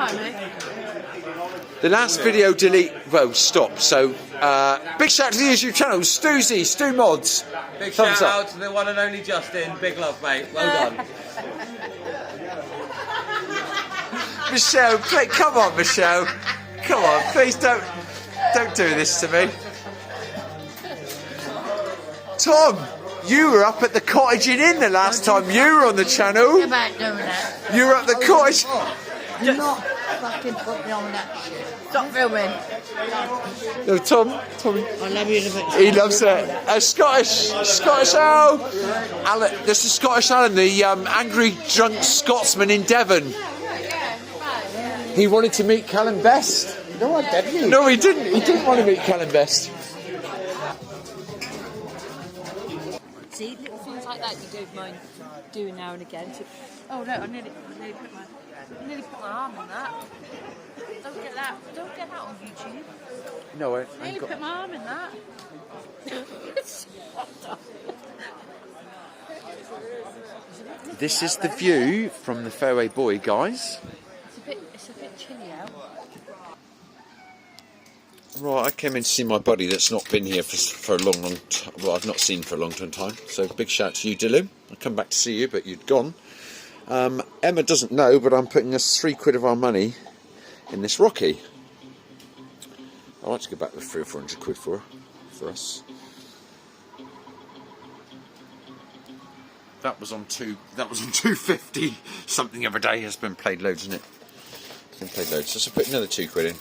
time, eh? The last video delete, well, stop. So, big shout out to the YouTube channel, Stumodz. Big Thumbs shout up. out to the one and only Justin. Big love, mate. Well done. Michelle, come on, Michelle. Come on, please don't do this to me. Tom, you were up at the Cottage Inn the last time you were on the channel. Think about doing that. You were at the Cottage. Do not fucking put me on that shit. Stop filming. No, Tom. I love you in a bit. He loves it. Scottish Al. Alan, this is Scottish Alan, the angry drunk Scotsman in Devon. He wanted to meet Callum Best. No, I didn't. No, he didn't. He didn't want to meet Callum Best. See, little things like that you don't mind doing now and again. Oh no, I nearly put my arm in that. Don't get that on YouTube. No, I Nearly put my arm in that. This is the view from the Fairway Bouy, guys. It's a bit chilly out. Right, I came in to see my buddy that's not been here for a long time. Well, I've not seen for a long time. So big shout out to you, Dylan. I come back to see you, but you'd gone. Emma doesn't know, but I'm putting us £3 of our money in this Rocky. I'd like to go back with £300 or £400 for us. That was on 250 something every day. Has been played loads, isn't it? It's been played loads. So I'll put another £2 in.